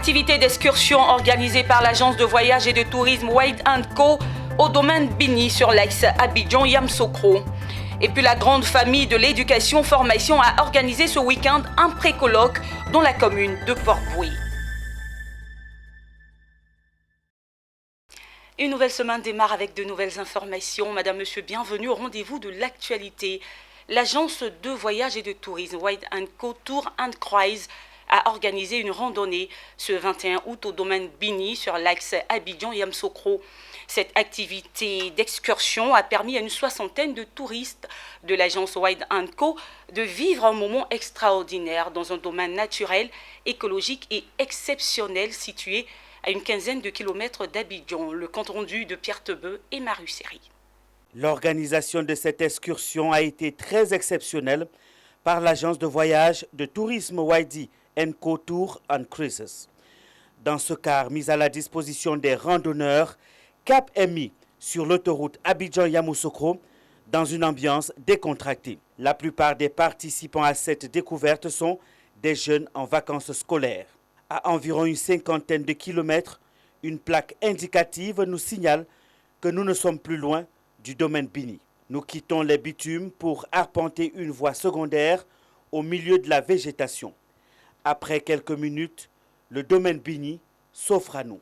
activité d'excursion organisée par l'agence de voyage et de tourisme White & Co au domaine Bini sur l'axe Abidjan-Yamoussoukro. Et puis la grande famille de l'éducation-formation a organisé ce week-end un pré-colloque dans la commune de Port-Bouilly. Une nouvelle semaine démarre avec de nouvelles informations. Madame, monsieur, bienvenue au rendez-vous de l'actualité. L'agence de voyage et de tourisme White & Co Tour & Cruise a organisé une randonnée ce 21 août au domaine Bini sur l'axe Abidjan-Yamoussoukro. Cette activité d'excursion a permis à une soixantaine de touristes de l'agence White & Co de vivre un moment extraordinaire dans un domaine naturel, écologique et exceptionnel situé à une quinzaine de kilomètres d'Abidjan. Le compte rendu de Pierre Tebeu et Maru Seri. L'organisation de cette excursion a été très exceptionnelle par l'agence de voyage de tourisme White & Co Tour & Cruises. Dans ce car mis à la disposition des randonneurs, cap est mis sur l'autoroute Abidjan-Yamoussoukro dans une ambiance décontractée. La plupart des participants à cette découverte sont des jeunes en vacances scolaires. À environ une cinquantaine de kilomètres, une plaque indicative nous signale que nous ne sommes plus loin du domaine Bini. Nous quittons les bitumes pour arpenter une voie secondaire au milieu de la végétation. Après quelques minutes, le domaine Bini s'offre à nous.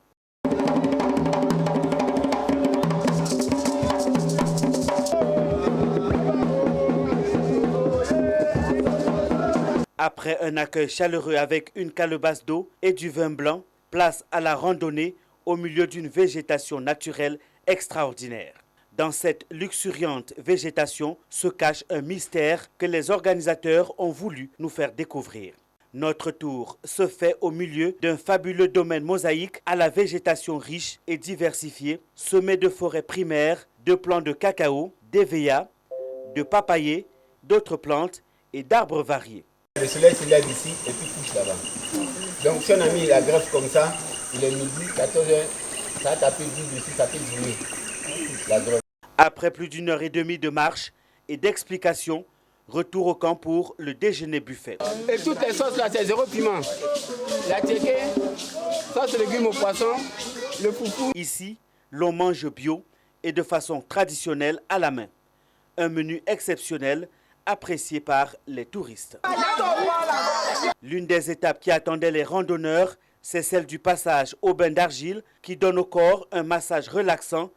Après un accueil chaleureux avec une calebasse d'eau et du vin blanc, place à la randonnée au milieu d'une végétation naturelle extraordinaire. Dans cette luxuriante végétation se cache un mystère que les organisateurs ont voulu nous faire découvrir. Notre tour se fait au milieu d'un fabuleux domaine mosaïque à la végétation riche et diversifiée, semé de forêts primaires, de plants de cacao, d'évéa, de papayers, d'autres plantes et d'arbres variés. Le soleil se lève ici et puis couche là-bas. Donc si on a mis la greffe comme ça, il est midi, 14h, ça a tapé 10 dessus, ça fait 10 minutes. La greffe. Après plus d'une heure et demie de marche et d'explications, retour au camp pour le déjeuner buffet. Et toutes les sauces là, c'est 0 piment. La tchéké, sauce légumes au poisson, le foufou. Ici, l'on mange bio et de façon traditionnelle à la main. Un menu exceptionnel apprécié par les touristes. L'une des étapes qui attendait les randonneurs, c'est celle du passage au bain d'argile qui donne au corps un massage relaxant.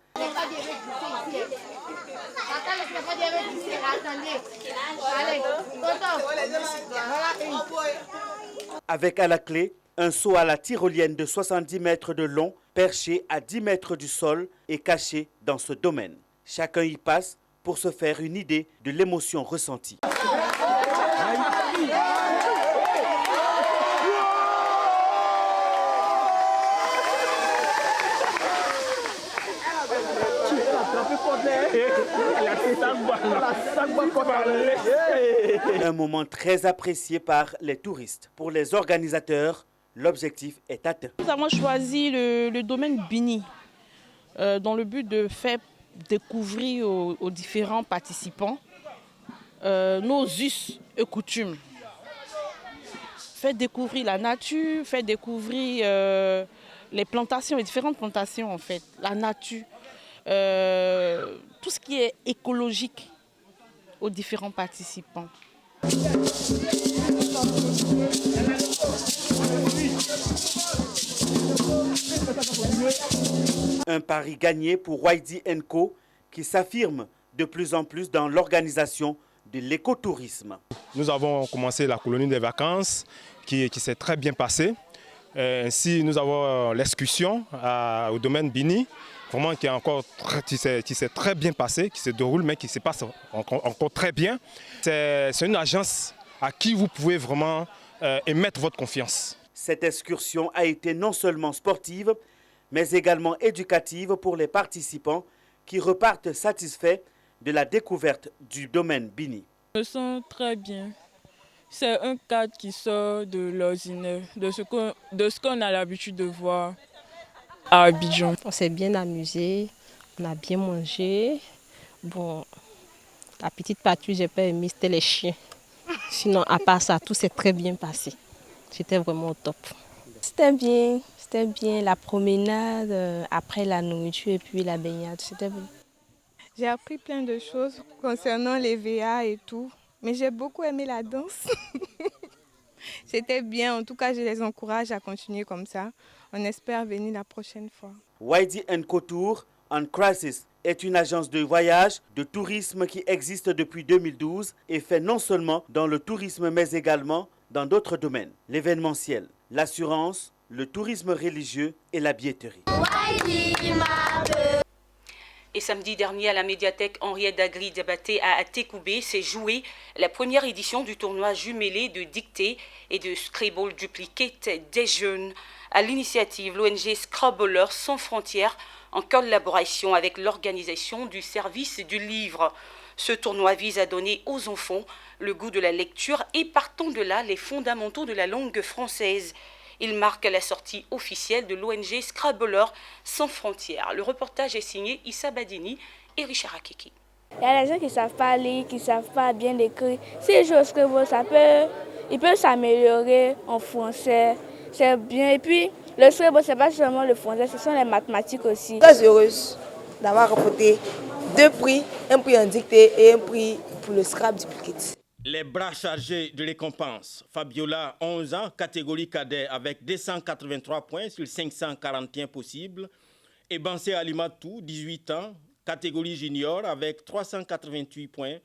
Avec à la clé un seau à la tyrolienne de 70 mètres de long, perché à 10 mètres du sol et caché dans ce domaine. Chacun y passe pour se faire une idée de l'émotion ressentie. Un moment très apprécié par les touristes. Pour les organisateurs, l'objectif est atteint. Nous avons choisi le domaine Bini dans le but de faire découvrir aux différents participants nos us et coutumes. Faire découvrir la nature, faire découvrir les plantations, les différentes plantations en fait, la nature, tout ce qui est écologique aux différents participants. Un pari gagné pour White & Co qui s'affirme de plus en plus dans l'organisation de l'écotourisme. Nous avons commencé la colonie des vacances qui s'est très bien passée. Ainsi, nous avons l'excursion au domaine Bini, vraiment qui s'est très bien passé, qui se déroule mais qui se passe encore très bien. C'est une agence à qui vous pouvez vraiment émettre votre confiance. Cette excursion a été non seulement sportive, mais également éducative pour les participants qui repartent satisfaits de la découverte du domaine Bini. Je me sens très bien. C'est un cadre qui sort de l'ordinaire, de ce qu'on a l'habitude de voir à Abidjan. On s'est bien amusé, on a bien mangé. Bon, la petite partie, j'ai pas aimé, c'était les chiens. Sinon, à part ça, tout s'est très bien passé. C'était vraiment au top. c'était bien. C'était bien la promenade, après la nourriture et puis la baignade. C'était bien. J'ai appris plein de choses concernant les VA et tout. Mais j'ai beaucoup aimé la danse. C'était bien. En tout cas, je les encourage à continuer comme ça. On espère venir la prochaine fois. Waidy & Co Tour on Crisis est une agence de voyage, de tourisme qui existe depuis 2012 et fait non seulement dans le tourisme mais également dans d'autres domaines. L'événementiel, l'assurance, le tourisme religieux et la billetterie. Et samedi dernier, à la médiathèque Henriette Dagri Diabaté à Tékoubé, s'est jouée la première édition du tournoi jumelé de dictée et de Scrabble Duplicate des jeunes. À l'initiative, l'ONG Scrabblers sans frontières, en collaboration avec l'organisation du service du livre. Ce tournoi vise à donner aux enfants le goût de la lecture et partant de là les fondamentaux de la langue française. Il marque la sortie officielle de l'ONG Scrabblers sans frontières. Le reportage est signé Issa Badini et Richard Akiki. Il y a des gens qui ne savent pas lire, qui ne savent pas bien écrire. S'ils jouent au Scrabble, ils peuvent s'améliorer en français. C'est bien. Et puis, le Scrabble, ce n'est pas seulement le français, ce sont les mathématiques aussi. Très heureuse d'avoir remporté 2 prix, un prix en dictée et un prix pour le Scrabble Duplicate. Les bras chargés de récompenses. Fabiola, 11 ans, catégorie cadet avec 283 points sur 541 possibles. Et Bansé Alimatou, 18 ans, catégorie junior avec 388 points,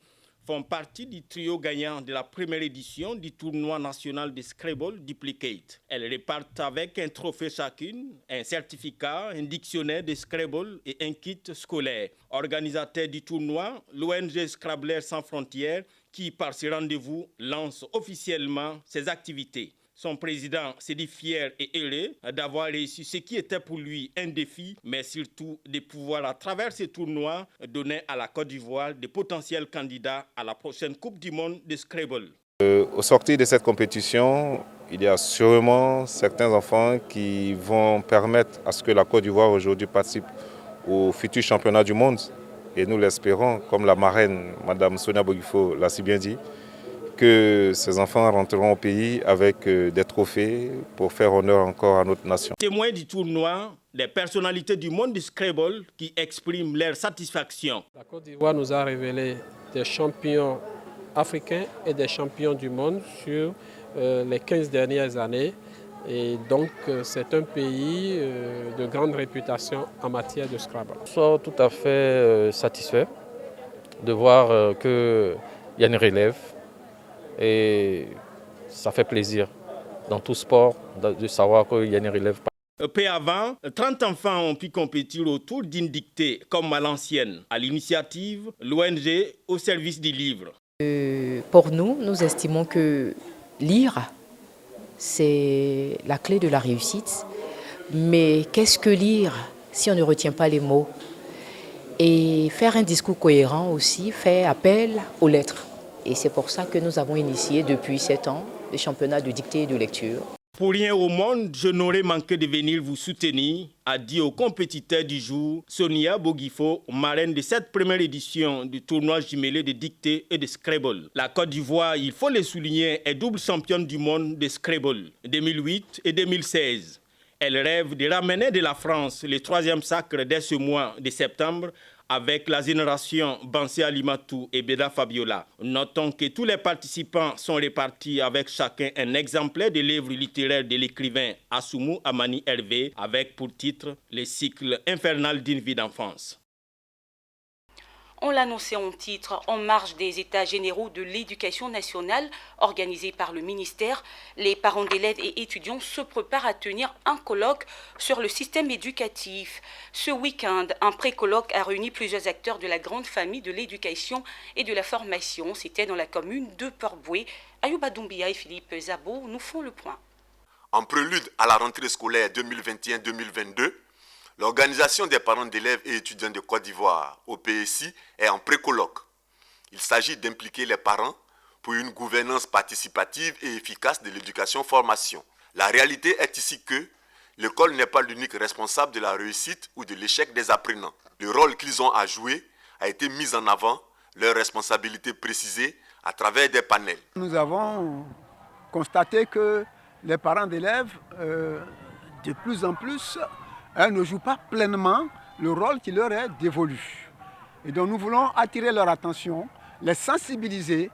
font partie du trio gagnant de la première édition du tournoi national de Scrabble Duplicate. Elles repartent avec un trophée chacune, un certificat, un dictionnaire de Scrabble et un kit scolaire. Organisateur du tournoi, l'ONG Scrabblers sans frontières, qui, par ce rendez-vous, lance officiellement ses activités. Son président s'est dit fier et heureux d'avoir réussi ce qui était pour lui un défi, mais surtout de pouvoir, à travers ce tournoi, donner à la Côte d'Ivoire des potentiels candidats à la prochaine Coupe du Monde de Scrabble. Au sortir de cette compétition, il y a sûrement certains enfants qui vont permettre à ce que la Côte d'Ivoire aujourd'hui participe au futur championnat du monde. Et nous l'espérons, comme la marraine, Mme Sonia Boguifo l'a si bien dit, que ces enfants rentreront au pays avec des trophées pour faire honneur encore à notre nation. Témoins du tournoi, des personnalités du monde du Scrabble qui expriment leur satisfaction. La Côte d'Ivoire nous a révélé des champions africains et des champions du monde sur les 15 dernières années. Et donc, c'est un pays de grande réputation en matière de Scrabble. Je suis tout à fait satisfait de voir qu'il y a une relève et ça fait plaisir dans tout sport de savoir qu'il y a une relève. Peu avant, 30 enfants ont pu compétir autour d'une dictée comme à l'ancienne, à l'initiative, l'ONG au service du livre. Pour nous, nous estimons que lire, c'est la clé de la réussite. Mais qu'est-ce que lire si on ne retient pas les mots? Et faire un discours cohérent aussi fait appel aux lettres. Et c'est pour ça que nous avons initié depuis 7 ans le championnat de dictée et de lecture. Pour rien au monde, je n'aurais manqué de venir vous soutenir, a dit au compétiteur du jour, Sonia Boguifo, marraine de cette première édition du tournoi jumelé de dictée et de Scrabble. La Côte d'Ivoire, il faut le souligner, est double championne du monde de Scrabble, 2008 et 2016. Elle rêve de ramener de la France le 3e sacre dès ce mois de septembre avec la génération Bansé Alimatou et Beda Fabiola. Notons que tous les participants sont répartis avec chacun un exemplaire de l'œuvre littéraire de l'écrivain Assoumou Amani Hervé avec pour titre « Le cycle infernal d'une vie d'enfance ». On l'annonçait en titre, en marge des États généraux de l'éducation nationale organisés par le ministère, les parents d'élèves et étudiants se préparent à tenir un colloque sur le système éducatif. Ce week-end, un pré-colloque a réuni plusieurs acteurs de la grande famille de l'éducation et de la formation. C'était dans la commune de Port-Bouët. Ayouba Doumbia et Philippe Zabo nous font le point. En prélude à la rentrée scolaire 2021-2022, l'Organisation des parents d'élèves et étudiants de Côte d'Ivoire, au PSI, est en pré-colloque. Il s'agit d'impliquer les parents pour une gouvernance participative et efficace de l'éducation-formation. La réalité est ici que l'école n'est pas l'unique responsable de la réussite ou de l'échec des apprenants. Le rôle qu'ils ont à jouer a été mis en avant, leurs responsabilités précisées à travers des panels. Nous avons constaté que les parents d'élèves, de plus en plus, ne jouent pas pleinement le rôle qui leur est dévolu. Et donc nous voulons attirer leur attention, les sensibiliser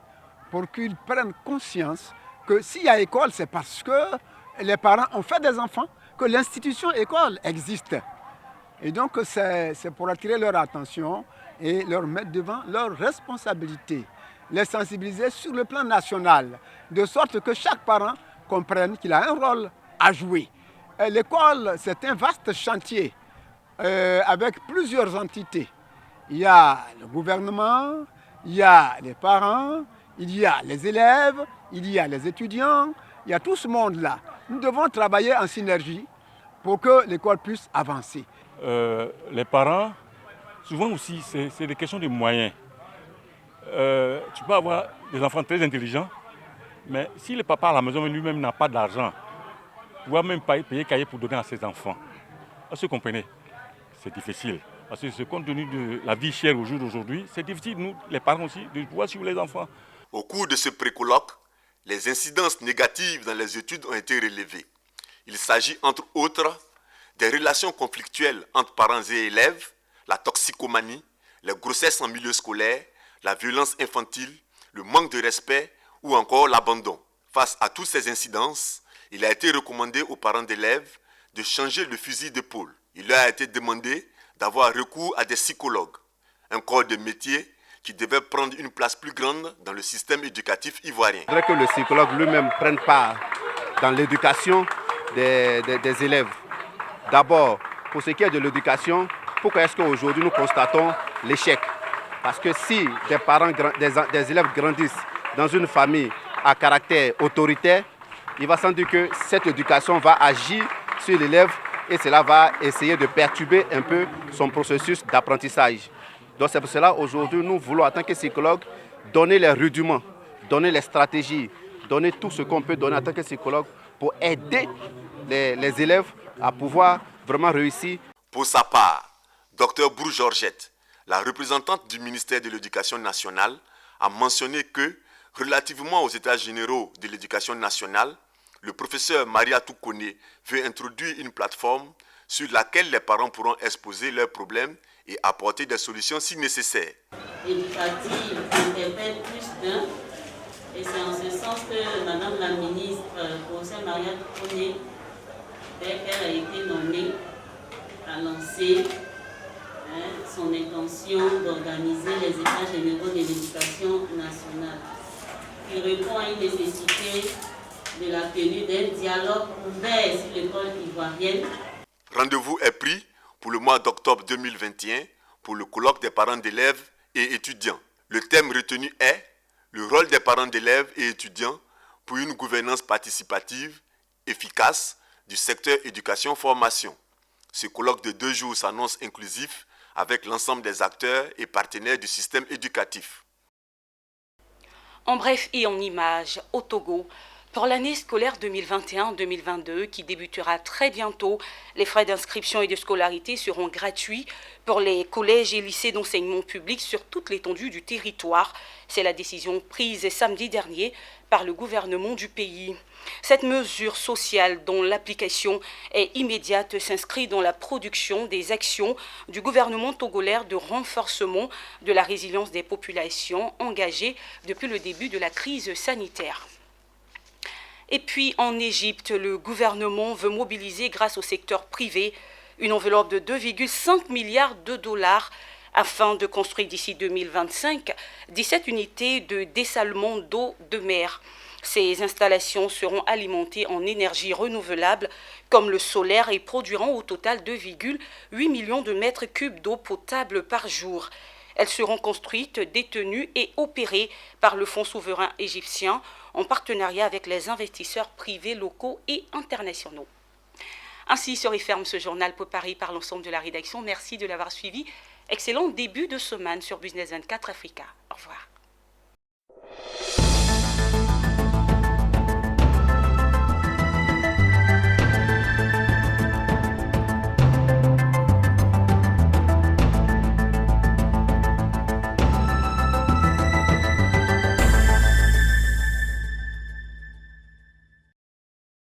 pour qu'ils prennent conscience que s'il y a école, c'est parce que les parents ont fait des enfants, que l'institution école existe. Et donc c'est pour attirer leur attention et leur mettre devant leurs responsabilités, les sensibiliser sur le plan national, de sorte que chaque parent comprenne qu'il a un rôle à jouer. L'école, c'est un vaste chantier avec plusieurs entités. Il y a le gouvernement, il y a les parents, il y a les élèves, il y a les étudiants, il y a tout ce monde-là. Nous devons travailler en synergie pour que l'école puisse avancer. Les parents, souvent aussi, c'est des questions de moyens. Tu peux avoir des enfants très intelligents, mais si le papa à la maison lui-même n'a pas d'argent, il ne doit même pas payer cahier pour donner à ses enfants. Est-ce que vous comprenez? C'est difficile. Parce que compte tenu de la vie chère au jour d'aujourd'hui, c'est difficile, nous, les parents aussi, de pouvoir suivre les enfants. Au cours de ce précolloque, les incidences négatives dans les études ont été relevées. Il s'agit entre autres des relations conflictuelles entre parents et élèves, la toxicomanie, les grossesses en milieu scolaire, la violence infantile, le manque de respect ou encore l'abandon. Face à toutes ces incidences, il a été recommandé aux parents d'élèves de changer le fusil d'épaule. Il leur a été demandé d'avoir recours à des psychologues, un corps de métier qui devait prendre une place plus grande dans le système éducatif ivoirien. Il faudrait que le psychologue lui-même prenne part dans l'éducation des élèves. D'abord, pour ce qui est de l'éducation, pourquoi est-ce qu'aujourd'hui nous constatons l'échec? Parce que si des parents, des élèves grandissent dans une famille à caractère autoritaire, il va sans dire que cette éducation va agir sur l'élève et cela va essayer de perturber un peu son processus d'apprentissage. Donc c'est pour cela aujourd'hui nous voulons en tant que psychologue donner les rudiments, donner les stratégies, donner tout ce qu'on peut donner en tant que psychologue pour aider les élèves à pouvoir vraiment réussir. Pour sa part, Dr Brou Georgette, la représentante du ministère de l'Éducation nationale, a mentionné que, relativement aux états généraux de l'éducation nationale, le professeur Maria Toukone veut introduire une plateforme sur laquelle les parents pourront exposer leurs problèmes et apporter des solutions si nécessaire. Éducative interpelle plus d'un, et c'est en ce sens que Madame la ministre, professeur Maria Toukone, dès qu'elle a été nommée, a lancé son intention d'organiser les états généraux de l'éducation nationale, qui répond à une nécessité de la tenue d'un dialogue ouvert sur l'école ivoirienne. Rendez-vous est pris pour le mois d'octobre 2021 pour le colloque des parents d'élèves et étudiants. Le thème retenu est le rôle des parents d'élèves et étudiants pour une gouvernance participative efficace du secteur éducation-formation. Ce colloque de 2 jours s'annonce inclusif avec l'ensemble des acteurs et partenaires du système éducatif. En bref et en images, au Togo, pour l'année scolaire 2021-2022 qui débutera très bientôt, les frais d'inscription et de scolarité seront gratuits pour les collèges et lycées d'enseignement public sur toute l'étendue du territoire. C'est la décision prise samedi dernier par le gouvernement du pays. Cette mesure sociale dont l'application est immédiate s'inscrit dans la production des actions du gouvernement togolais de renforcement de la résilience des populations engagées depuis le début de la crise sanitaire. Et puis en Égypte, le gouvernement veut mobiliser grâce au secteur privé une enveloppe de 2,5 milliards de dollars afin de construire d'ici 2025 17 unités de dessalement d'eau de mer. Ces installations seront alimentées en énergie renouvelable comme le solaire et produiront au total 2,8 millions de mètres cubes d'eau potable par jour. Elles seront construites, détenues et opérées par le Fonds souverain égyptien en partenariat avec les investisseurs privés locaux et internationaux. Ainsi se referme ce journal préparé par l'ensemble de la rédaction. Merci de l'avoir suivi. Excellent début de semaine sur Business 24 Africa. Au revoir.